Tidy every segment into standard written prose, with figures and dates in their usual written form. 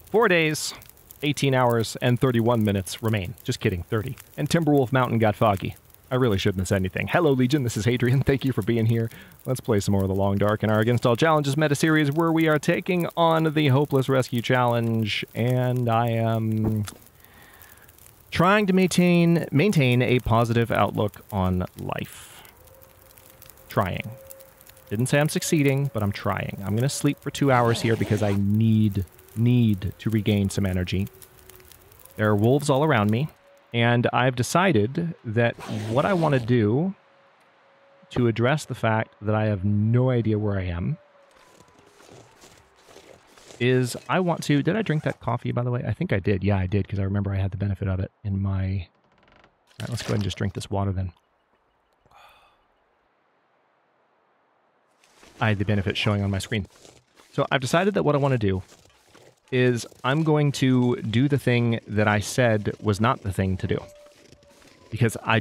4 days, 18 hours, and 31 minutes remain. Just kidding, 30. And Timberwolf Mountain got foggy. I really shouldn't have said anything. Hello, Legion. This is Hadrian. Thank you for being here. Let's play some more of the Long Dark in our Against All Challenges meta series, where we are taking on the Hopeless Rescue Challenge, and I am trying to maintain a positive outlook on life. Trying. Didn't say I'm succeeding, but I'm trying. I'm going to sleep for 2 hours here because I need to regain some energy. There are wolves all around me. And I've decided that what I want to do to address the fact that I have no idea where I am is I want to... Did I drink that coffee, by the way? I think I did. Yeah, I did, because I remember I had the benefit of it in my... All right, let's go ahead and just drink this water then. I had the benefit showing on my screen. So I've decided that what I want to do is I'm going to do the thing that I said was not the thing to do. Because I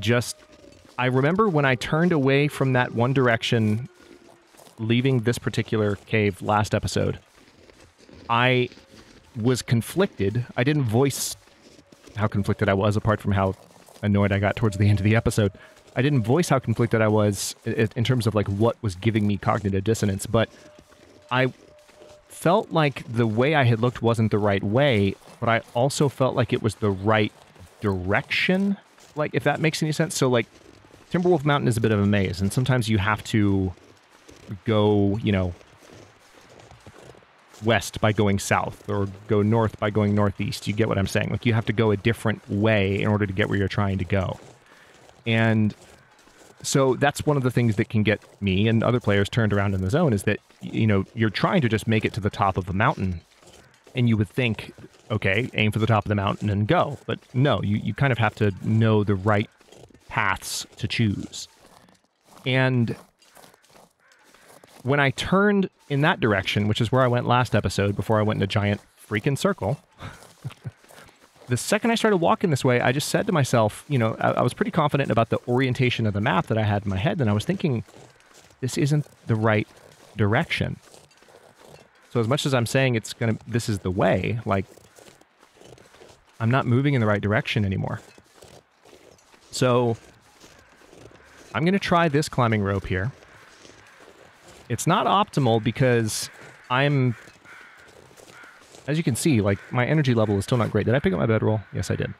remember when I turned away from that one direction, leaving this particular cave last episode, I was conflicted. I didn't voice how conflicted I was, apart from how annoyed I got towards the end of the episode. I didn't voice how conflicted I was in terms of like what was giving me cognitive dissonance, but I felt like the way I had looked wasn't the right way, but I also felt like it was the right direction, like, if that makes any sense. So, like, Timberwolf Mountain is a bit of a maze, and sometimes you have to go, you know, west by going south, or go north by going northeast. You get what I'm saying? Like, you have to go a different way in order to get where you're trying to go. And so that's one of the things that can get me and other players turned around in the zone, is that, you know, you're trying to just make it to the top of the mountain, and you would think, okay, aim for the top of the mountain and go. But no, you kind of have to know the right paths to choose. And when I turned in that direction, which is where I went last episode before I went in a giant freaking circle, the second I started walking this way, I just said to myself, you know, I was pretty confident about the orientation of the map that I had in my head, and I was thinking, this isn't the right direction. So as much as I'm saying this is the way, like, I'm not moving in the right direction anymore. So I'm going to try this climbing rope here. It's not optimal because as you can see, like, my energy level is still not great. Did I pick up my bedroll? Yes, I did.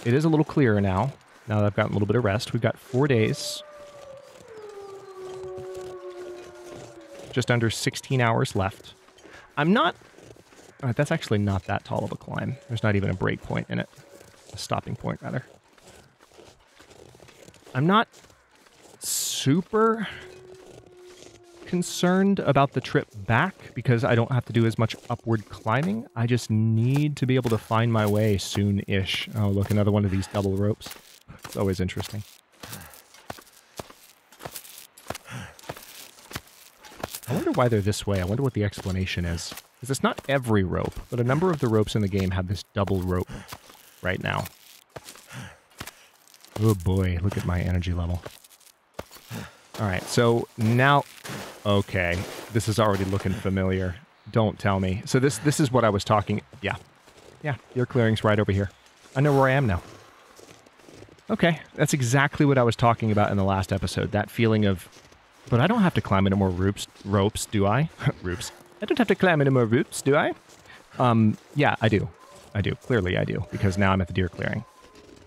It is a little clearer now that I've gotten a little bit of rest. We've got 4 days. Just under 16 hours left. I'm not... that's actually not that tall of a climb. There's not even a break point in it. A stopping point, rather. I'm not super concerned about the trip back because I don't have to do as much upward climbing. I just need to be able to find my way soon-ish. Oh, look, another one of these double ropes. It's always interesting. I wonder why they're this way. I wonder what the explanation is. Because it's not every rope, but a number of the ropes in the game have this double rope right now. Oh boy, look at my energy level. Alright, so now... Okay, this is already looking familiar. Don't tell me. So this is what I was talking... Yeah. Yeah, your clearing's right over here. I know where I am now. Okay, that's exactly what I was talking about in the last episode. That feeling of... But I don't have to climb any more ropes, do I? Ropes. I don't have to climb any more ropes, do I? Yeah, I do. I do. Clearly I do, because now I'm at the deer clearing.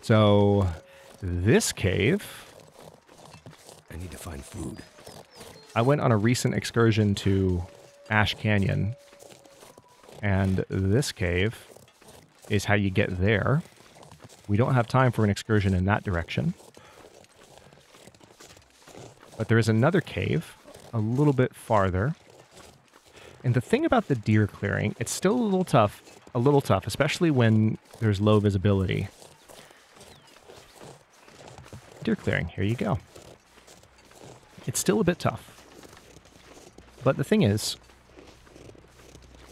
So, this cave... I need to find food. I went on a recent excursion to Ash Canyon, and this cave is how you get there. We don't have time for an excursion in that direction. But there is another cave a little bit farther. And the thing about the deer clearing, it's still a little tough, especially when there's low visibility. Deer clearing, here you go. It's still a bit tough. But the thing is,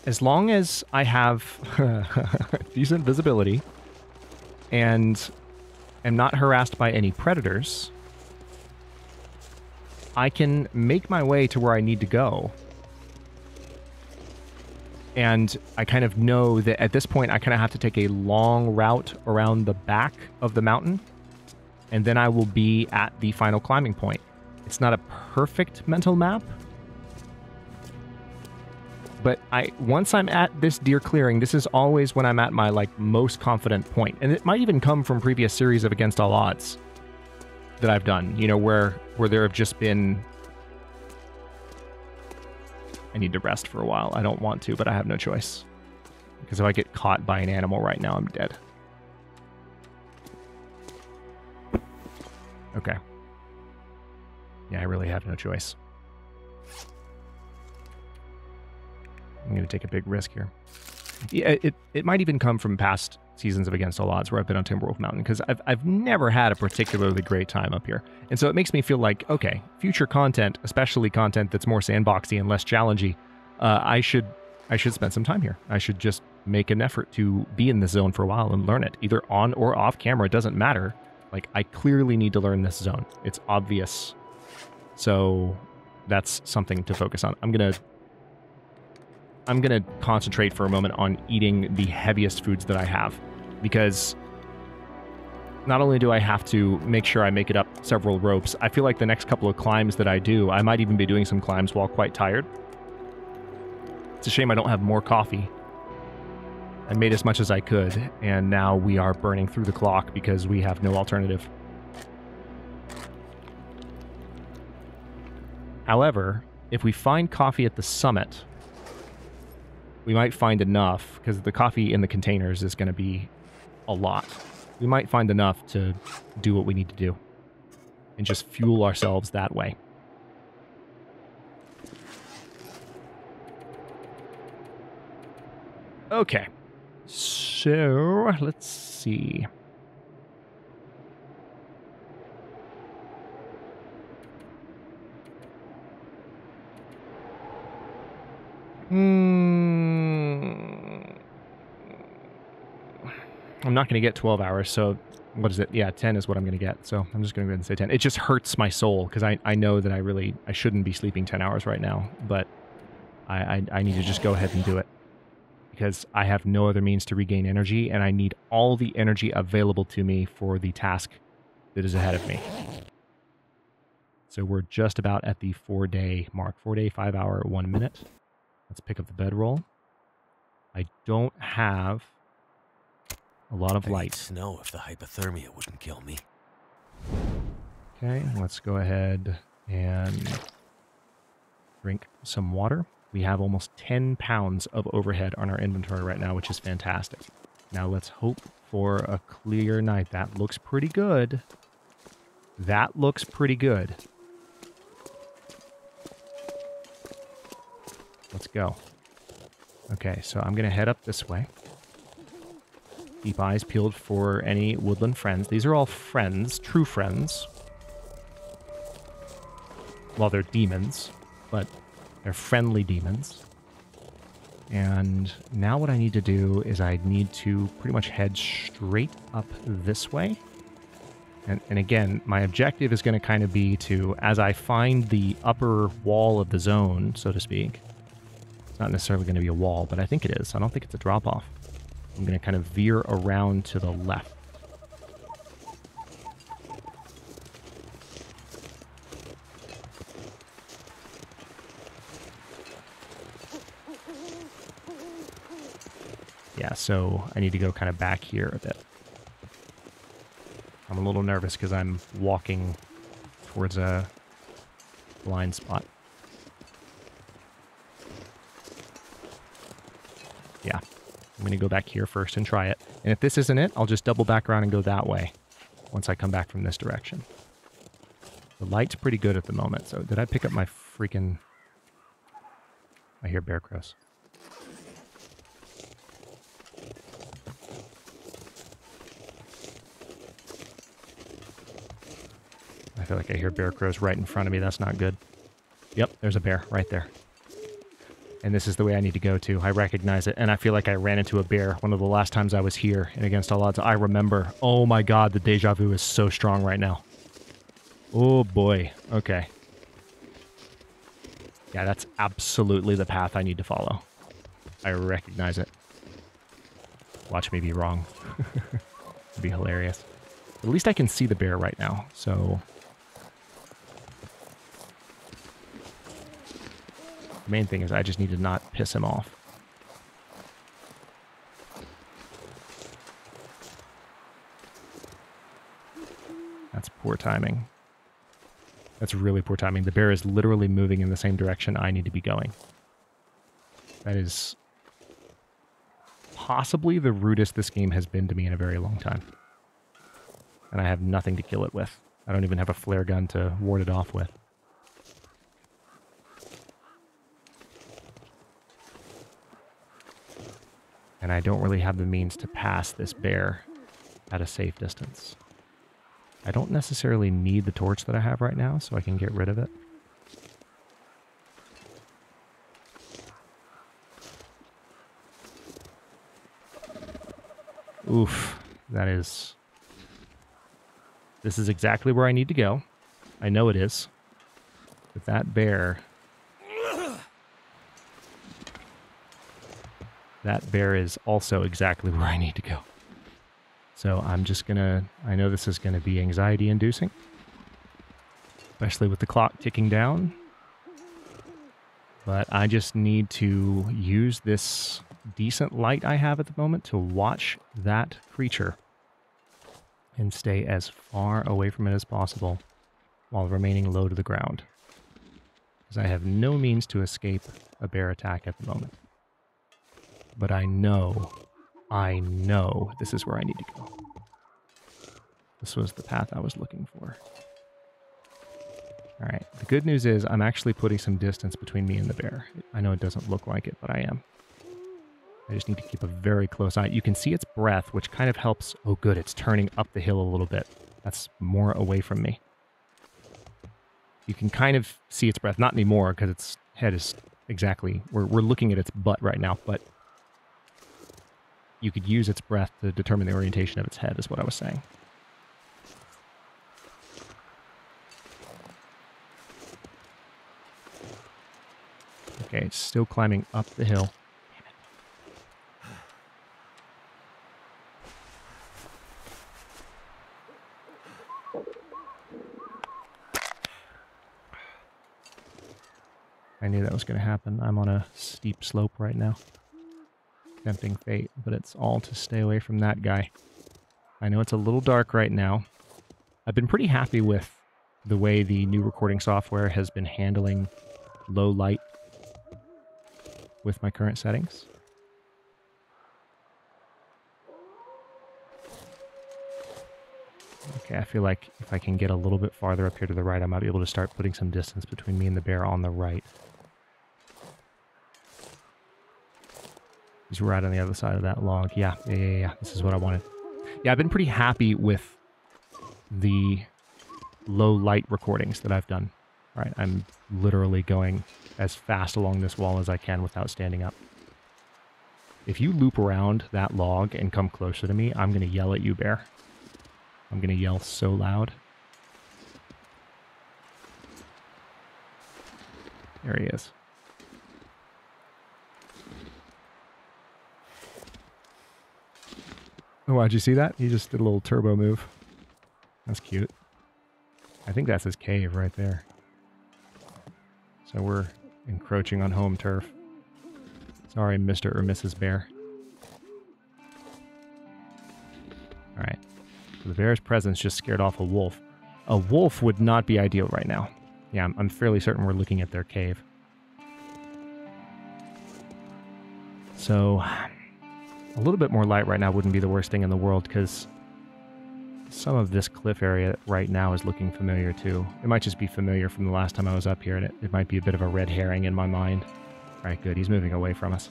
as long as I have decent visibility and am not harassed by any predators, I can make my way to where I need to go And I kind of know that at this point, I kind of have to take a long route around the back of the mountain, and then I will be at the final climbing point. It's not a perfect mental map, but once I'm at this deer clearing, this is always when I'm at my like most confident point. And it might even come from previous series of Against All Odds that I've done, you know, where there have just been... I need to rest for a while. I don't want to, but I have no choice. Because if I get caught by an animal right now, I'm dead. Okay. Yeah, I really have no choice. I'm going to take a big risk here. Yeah, it might even come from past seasons of Against All Odds where I've been on Timberwolf Mountain, because I've never had a particularly great time up here. And so it makes me feel like, okay, future content, especially content that's more sandboxy and less challengey, I should spend some time here. I should just make an effort to be in this zone for a while and learn it, either on or off camera. It doesn't matter. Like, I clearly need to learn this zone. It's obvious. So that's something to focus on. I'm gonna concentrate for a moment on eating the heaviest foods that I have, because not only do I have to make sure I make it up several ropes, I feel like the next couple of climbs that I do, I might even be doing some climbs while quite tired. It's a shame I don't have more coffee. I made as much as I could, and now we are burning through the clock because we have no alternative. However, if we find coffee at the summit, we might find enough, because the coffee in the containers is going to be a lot. We might find enough to do what we need to do and just fuel ourselves that way. Okay. So, let's see. I'm not going to get 12 hours, so what is it? Yeah, 10 is what I'm going to get. So I'm just going to go ahead and say 10. It just hurts my soul because I know that I shouldn't be sleeping 10 hours right now, but I need to just go ahead and do it because I have no other means to regain energy, and I need all the energy available to me for the task that is ahead of me. So we're just about at the 4-day mark. 4-day, 5-hour, 1 minute. Let's pick up the bedroll. I don't have a lot of light. I'd snow if the hypothermia wouldn't kill me. Okay, let's go ahead and drink some water. We have almost 10 pounds of overhead on our inventory right now, which is fantastic. Now let's hope for a clear night. That looks pretty good. That looks pretty good. Let's go. Okay, so I'm going to head up this way. Keep eyes peeled for any woodland friends. These are all friends, true friends. Well, they're demons, but they're friendly demons. And now what I need to do is I need to pretty much head straight up this way. And again, my objective is going to kind of be to, as I find the upper wall of the zone, so to speak, it's not necessarily going to be a wall, but I think it is. I don't think it's a drop-off. I'm going to kind of veer around to the left. Yeah, so I need to go kind of back here a bit. I'm a little nervous because I'm walking towards a blind spot. Yeah, I'm going to go back here first and try it. And if this isn't it, I'll just double back around and go that way once I come back from this direction. The light's pretty good at the moment, so did I pick up my freaking... I hear bear crows. I feel like I hear bear crows right in front of me. That's not good. Yep, there's a bear right there. And this is the way I need to go to. I recognize it, and I feel like I ran into a bear one of the last times I was here in Against All Odds. I remember. Oh my god, the deja vu is so strong right now. Oh boy. Okay. Yeah, that's absolutely the path I need to follow. I recognize it. Watch me be wrong. It'd be hilarious. At least I can see the bear right now, so... The main thing is I just need to not piss him off. That's poor timing. That's really poor timing. The bear is literally moving in the same direction I need to be going. That is possibly the rudest this game has been to me in a very long time. And I have nothing to kill it with. I don't even have a flare gun to ward it off with. And I don't really have the means to pass this bear at a safe distance. I don't necessarily need the torch that I have right now, so I can get rid of it. Oof, that is... This is exactly where I need to go. I know it is. But that bear... That bear is also exactly where I need to go. So I'm just gonna... I know this is gonna be anxiety-inducing. Especially with the clock ticking down. But I just need to use this decent light I have at the moment to watch that creature. And stay as far away from it as possible while remaining low to the ground. Because I have no means to escape a bear attack at the moment. But I know this is where I need to go. This was the path I was looking for. Alright, the good news is I'm actually putting some distance between me and the bear. I know it doesn't look like it, but I am. I just need to keep a very close eye. You can see its breath, which kind of helps... Oh good, it's turning up the hill a little bit. That's more away from me. You can kind of see its breath. Not anymore, because its head is exactly... We're looking at its butt right now, but... You could use its breath to determine the orientation of its head, is what I was saying. Okay, it's still climbing up the hill. I knew that was going to happen. I'm on a steep slope right now. Tempting fate, but it's all to stay away from that guy. I know it's a little dark right now. I've been pretty happy with the way the new recording software has been handling low light with my current settings. Okay, I feel like if I can get a little bit farther up here to the right, I might be able to start putting some distance between me and the bear on the right. He's right on the other side of that log. Yeah. This is what I wanted. Yeah, I've been pretty happy with the low light recordings that I've done. All right, I'm literally going as fast along this wall as I can without standing up. If you loop around that log and come closer to me, I'm going to yell at you, bear. I'm going to yell so loud. There he is. Oh, wow, did you see that? He just did a little turbo move. That's cute. I think that's his cave right there. So we're encroaching on home turf. Sorry, Mr. or Mrs. Bear. Alright. So the bear's presence just scared off a wolf. A wolf would not be ideal right now. Yeah, I'm fairly certain we're looking at their cave. So... a little bit more light right now wouldn't be the worst thing in the world, because some of this cliff area right now is looking familiar too. It might just be familiar from the last time I was up here, and it might be a bit of a red herring in my mind. All right, good. He's moving away from us.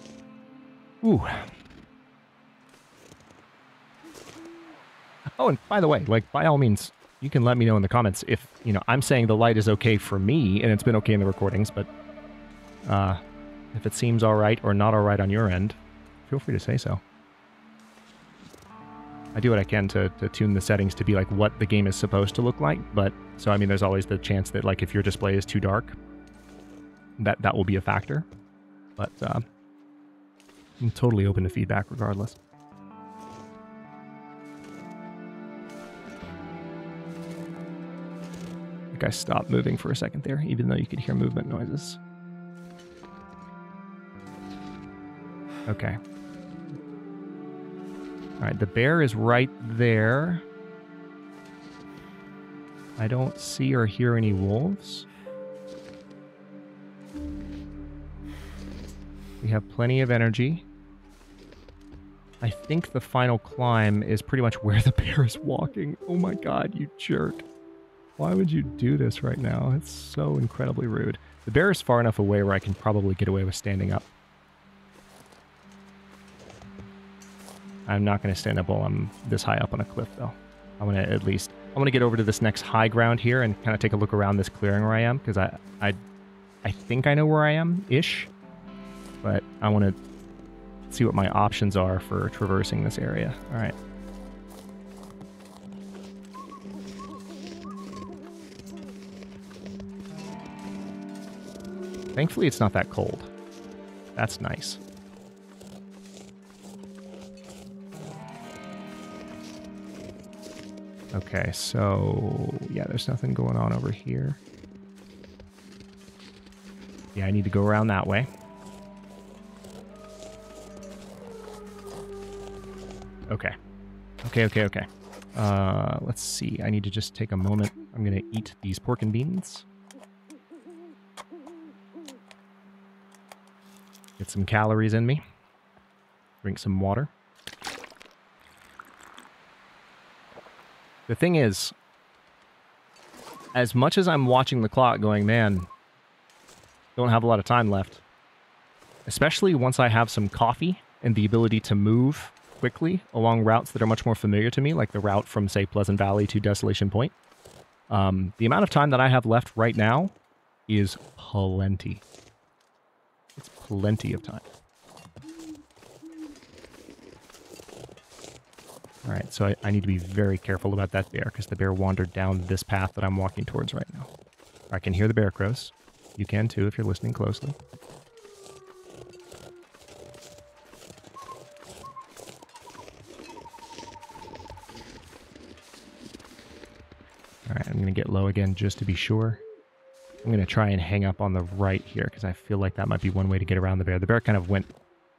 Ooh. Oh, and by the way, like, by all means, you can let me know in the comments if, you know, I'm saying the light is okay for me, and it's been okay in the recordings, but if it seems all right or not all right on your end, feel free to say so. I do what I can to tune the settings to be like what the game is supposed to look like, but, so I mean, there's always the chance that, like, if your display is too dark, that will be a factor. But, I'm totally open to feedback regardless. I think I stopped moving for a second there, even though you could hear movement noises. Okay. All right, the bear is right there. I don't see or hear any wolves. We have plenty of energy. I think the final climb is pretty much where the bear is walking. Oh my god, you jerk. Why would you do this right now? It's so incredibly rude. The bear is far enough away where I can probably get away with standing up. I'm not going to stand up while I'm this high up on a cliff, though. I want to get over to this next high ground here and kind of take a look around this clearing where I am, because I think I know where I am-ish, but I want to see what my options are for traversing this area. All right. Thankfully, it's not that cold. That's nice. Okay, so yeah, there's nothing going on over here. Yeah, I need to go around that way. Okay. Okay. Let's see. I need to just take a moment. I'm going to eat these pork and beans. Get some calories in me. Drink some water. The thing is, as much as I'm watching the clock going, man, don't have a lot of time left. Especially once I have some coffee and the ability to move quickly along routes that are much more familiar to me, like the route from, say, Pleasant Valley to Desolation Point. The amount of time that I have left right now is plenty. It's plenty of time. All right, so I need to be very careful about that bear, because the bear wandered down this path that I'm walking towards right now. I can hear the bear crows. You can too if you're listening closely. All right, I'm going to get low again just to be sure. I'm going to try and hang up on the right here, because I feel like that might be one way to get around the bear. The bear kind of went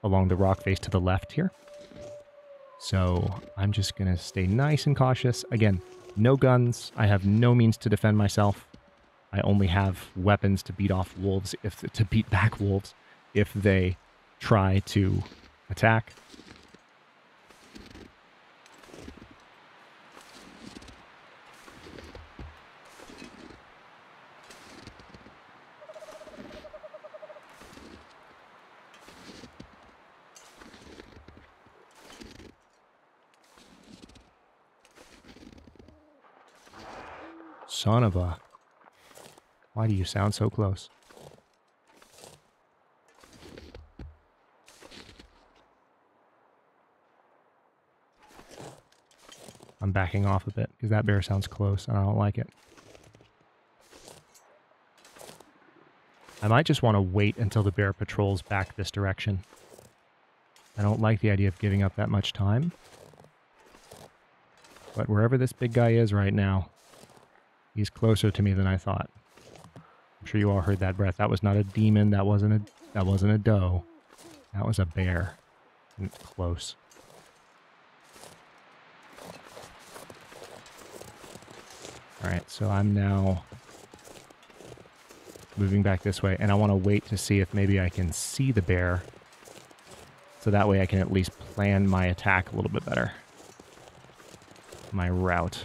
along the rock face to the left here. So I'm just going to stay nice and cautious. Again, no guns. I have no means to defend myself. I only have weapons to beat off wolves, to beat back wolves if they try to attack. Son of a... Why do you sound so close? I'm backing off a bit, because that bear sounds close, and I don't like it. I might just want to wait until the bear patrols back this direction. I don't like the idea of giving up that much time. But wherever this big guy is right now, he's closer to me than I thought. I'm sure you all heard that breath. That was not a demon. That wasn't a doe. That was a bear. And it's close. Alright, so I'm now moving back this way, and I want to wait to see if maybe I can see the bear, so that way I can at least plan my attack a little bit better. My route.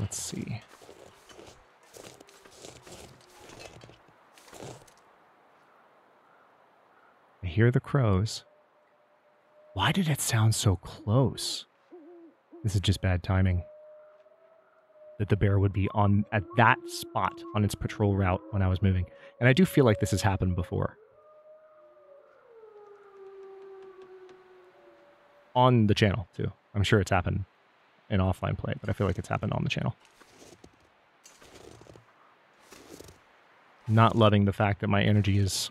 Let's see. I hear the crows. Why did it sound so close? This is just bad timing. That the bear would be at that spot on its patrol route when I was moving. And I do feel like this has happened before. On the channel, too. I'm sure it's happened in offline play, but I feel like it's happened on the channel. Not loving the fact that my energy is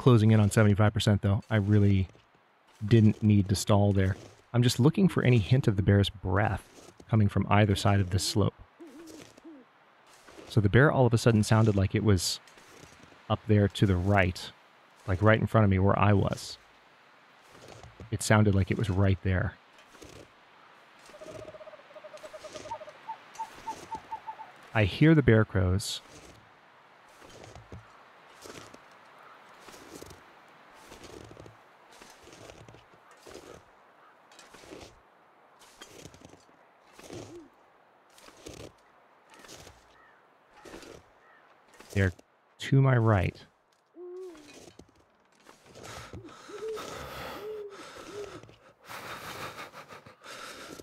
closing in on 75% though. I really didn't need to stall there. I'm just looking for any hint of the bear's breath coming from either side of this slope. So the bear all of a sudden sounded like it was up there to the right, like right in front of me where I was. It sounded like it was right there. I hear the bear crows. They're to my right.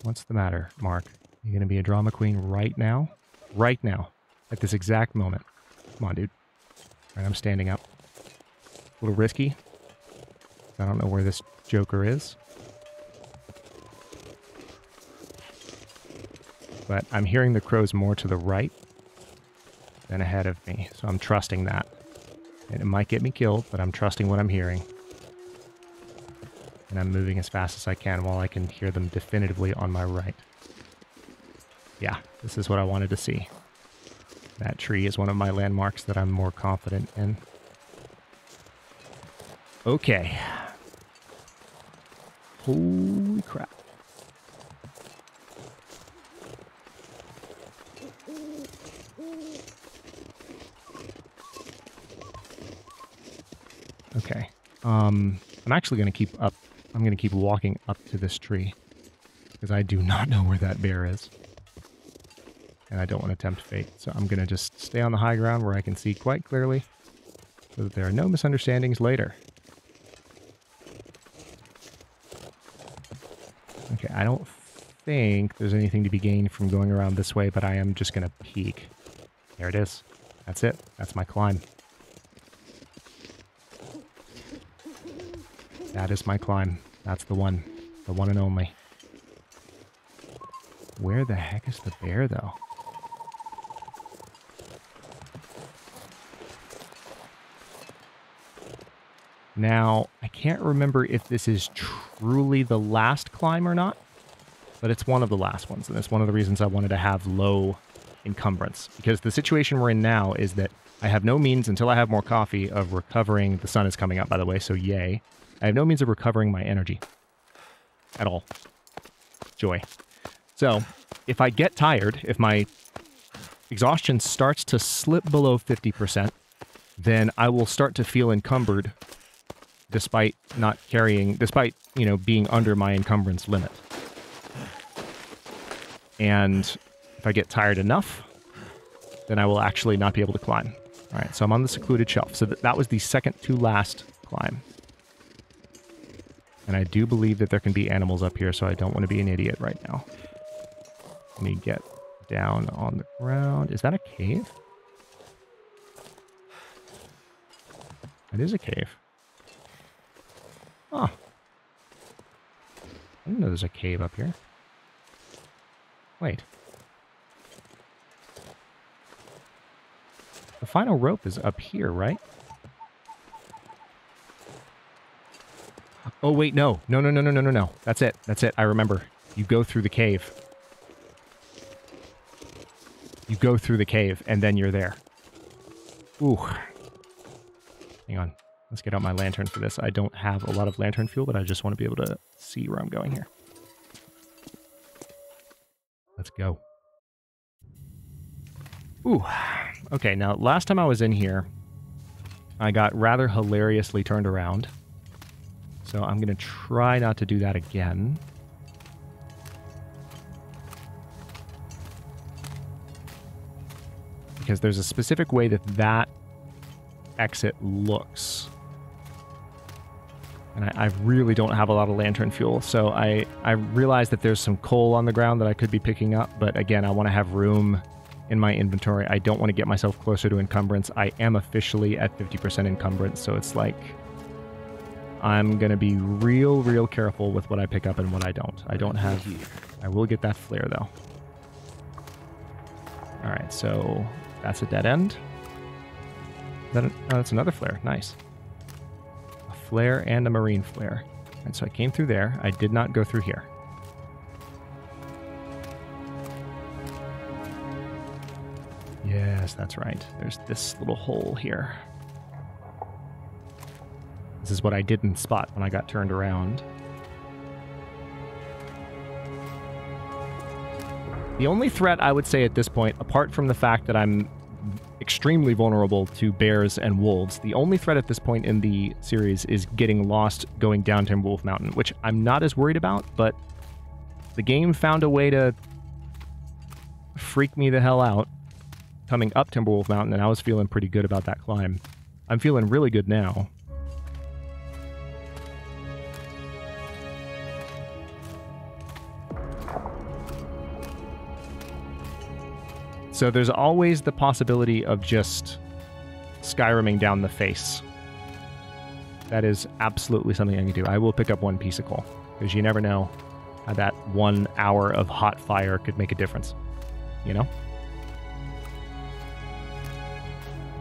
What's the matter, Mark? You gonna be a drama queen right now? Right now. At this exact moment. Come on, dude. Alright, I'm standing up. A little risky. I don't know where this joker is. But I'm hearing the crows more to the right than ahead of me, so I'm trusting that. And it might get me killed, but I'm trusting what I'm hearing. And I'm moving as fast as I can while I can hear them definitively on my right. Yeah, this is what I wanted to see. That tree is one of my landmarks that I'm more confident in. Okay. Holy crap. Okay. I'm actually going to keep up. I'm going to keep walking up to this tree because I do not know where that bear is. And I don't want to tempt fate. So I'm going to just stay on the high ground where I can see quite clearly so that there are no misunderstandings later. Okay, I don't think there's anything to be gained from going around this way, but I am just going to peek. There it is. That's it. That's my climb. That is my climb. That's the one. The one and only. Where the heck is the bear, though? Now, I can't remember if this is truly the last climb or not, but it's one of the last ones, and it's one of the reasons I wanted to have low encumbrance. Because the situation we're in now is that I have no means, until I have more coffee, of recovering. The sun is coming up, by the way, so yay. I have no means of recovering my energy. At all. Joy. So, if I get tired, if my exhaustion starts to slip below 50%, then I will start to feel encumbered despite not carrying, despite, you know, being under my encumbrance limit. And if I get tired enough, then I will actually not be able to climb. All right, so I'm on the secluded shelf. So that was the second to last climb. And I do believe that there can be animals up here, so I don't want to be an idiot right now. Let me get down on the ground. Is that a cave? It is a cave. Oh. I didn't know there's a cave up here. Wait. The final rope is up here, right? Oh, wait, no. No, no, no, no, no, no, no. That's it. That's it. I remember. You go through the cave. You go through the cave, and then you're there. Ooh. Hang on. Let's get out my lantern for this. I don't have a lot of lantern fuel, but I just want to be able to see where I'm going here. Let's go. Ooh. Okay, now, last time I was in here, I got rather hilariously turned around. So I'm going to try not to do that again. Because there's a specific way that that exit looks. And I really don't have a lot of lantern fuel, so I realize that there's some coal on the ground that I could be picking up, but again, I want to have room in my inventory. I don't want to get myself closer to encumbrance. I am officially at 50% encumbrance, so it's like I'm going to be real careful with what I pick up and what I don't. I don't have... I will get that flare, though. Alright, so that's a dead end. Oh, that's another flare. Nice. flare and a marine flare. And so I came through there. I did not go through here. Yes, that's right. There's this little hole here. This is what I didn't spot when I got turned around. The only threat I would say at this point, apart from the fact that I'm extremely vulnerable to bears and wolves, the only threat at this point in the series is getting lost going down Timberwolf Mountain, which I'm not as worried about, but the game found a way to freak me the hell out coming up Timberwolf Mountain, and I was feeling pretty good about that climb. I'm feeling really good now. So there's always the possibility of just Skyriming down the face. That is absolutely something I can do. I will pick up one piece of coal, because you never know how that 1 hour of hot fire could make a difference, you know?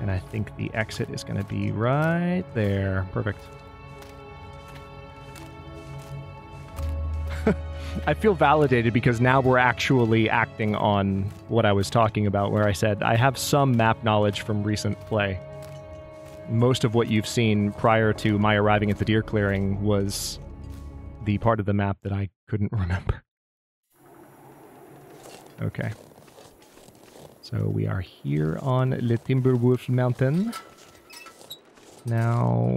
And I think the exit is going to be right there. Perfect. I feel validated because now we're actually acting on what I was talking about, where I said I have some map knowledge from recent play. Most of what you've seen prior to my arriving at the deer clearing was the part of the map that I couldn't remember. Okay. So we are here on Le Timberwolf Mountain. Now,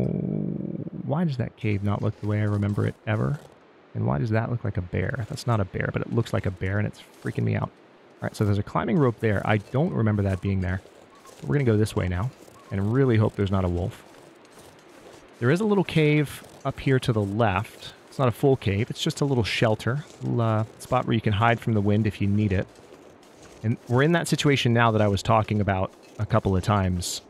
why does that cave not look the way I remember it ever? And why does that look like a bear? That's not a bear, but it looks like a bear, and it's freaking me out. All right, so there's a climbing rope there. I don't remember that being there. We're going to go this way now, and really hope there's not a wolf. There is a little cave up here to the left. It's not a full cave. It's just a little shelter, little spot where you can hide from the wind if you need it. And we're in that situation now that I was talking about a couple of times.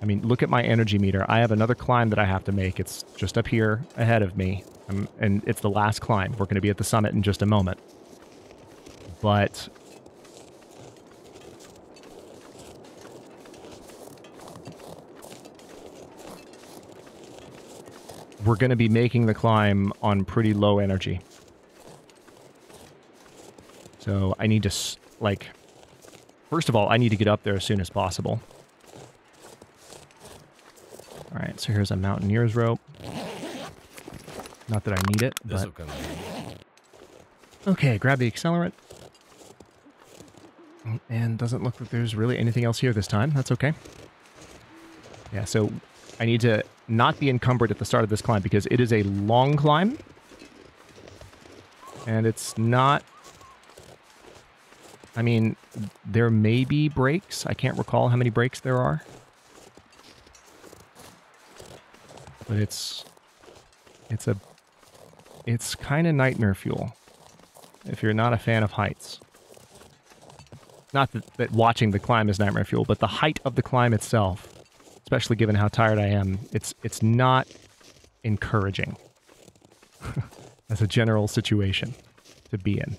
I mean, look at my energy meter. I have another climb that I have to make. It's just up here ahead of me. And it's the last climb. We're going to be at the summit in just a moment. But we're going to be making the climb on pretty low energy. So I need to, like, first of all, I need to get up there as soon as possible. All right, so here's a mountaineer's rope. Not that I need it, but... Okay, grab the accelerant. And doesn't look like there's really anything else here this time. That's okay. Yeah, so I need to not be encumbered at the start of this climb because it is a long climb. And it's not... I mean, there may be breaks. I can't recall how many breaks there are. But it's kind of nightmare fuel if you're not a fan of heights. Not that watching the climb is nightmare fuel, but the height of the climb itself, especially given how tired I am, it's not encouraging. As a general situation to be in.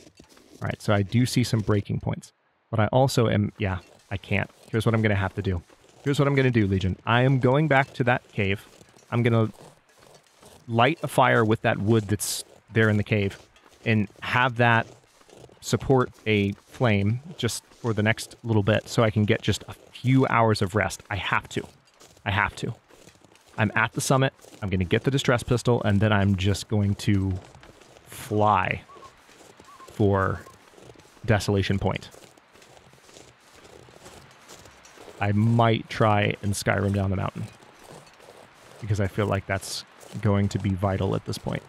All right, so I do see some breaking points, but I also am, yeah, I can't. Here's what I'm going to have to do. Here's what I'm going to do, Legion. I am going back to that cave. I'm going to light a fire with that wood that's there in the cave and have that support a flame just for the next little bit so I can get just a few hours of rest. I have to. I have to. I'm at the summit. I'm going to get the distress pistol, and then I'm just going to fly for Desolation Point. I might try and Skyrim down the mountain, because I feel like that's going to be vital at this point.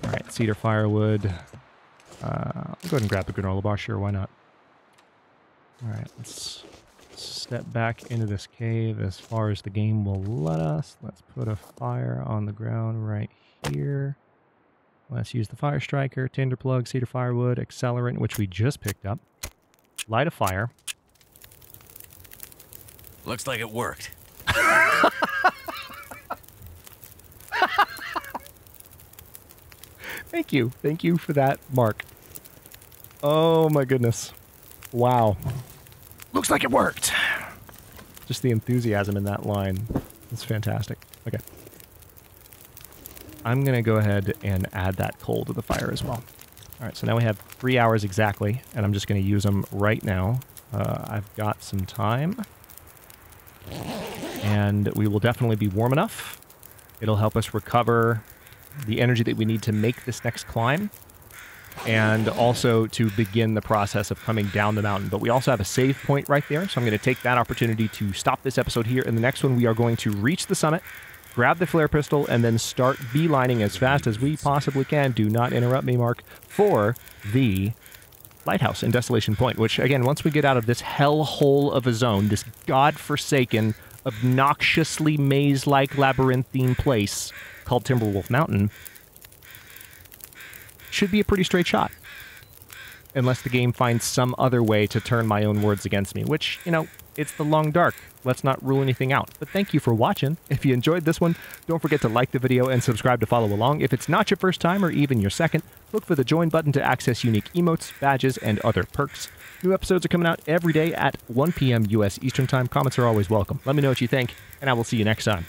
Alright, cedar firewood. I'll go ahead and grab the granola bar, sure, why not? Alright, let's step back into this cave as far as the game will let us. Let's put a fire on the ground right here. Let's use the fire striker, tinder plug, cedar firewood, accelerant, which we just picked up. Light a fire. Looks like it worked. Thank you. Thank you for that, Mark. Oh my goodness. Wow. Looks like it worked. Just the enthusiasm in that line. It's fantastic. Okay. I'm going to go ahead and add that coal to the fire as well. All right, so now we have 3 hours exactly, and I'm just going to use them right now. I've got some time, and we will definitely be warm enough. It'll help us recover the energy that we need to make this next climb, and also to begin the process of coming down the mountain. But we also have a save point right there, so I'm going to take that opportunity to stop this episode here. In the next one, we are going to reach the summit, grab the flare pistol, and then start beelining as fast as we possibly can. Do not interrupt me, Mark, for the lighthouse in Desolation Point, which, again, once we get out of this hellhole of a zone, this godforsaken, obnoxiously maze-like labyrinthine place called Timberwolf Mountain, should be a pretty straight shot. Unless the game finds some other way to turn my own words against me, which, you know, it's the long dark. Let's not rule anything out. But thank you for watching. If you enjoyed this one, don't forget to like the video and subscribe to follow along. If it's not your first time or even your second, look for the join button to access unique emotes, badges, and other perks. New episodes are coming out every day at 1 p.m. U.S. Eastern Time. Comments are always welcome. Let me know what you think, and I will see you next time.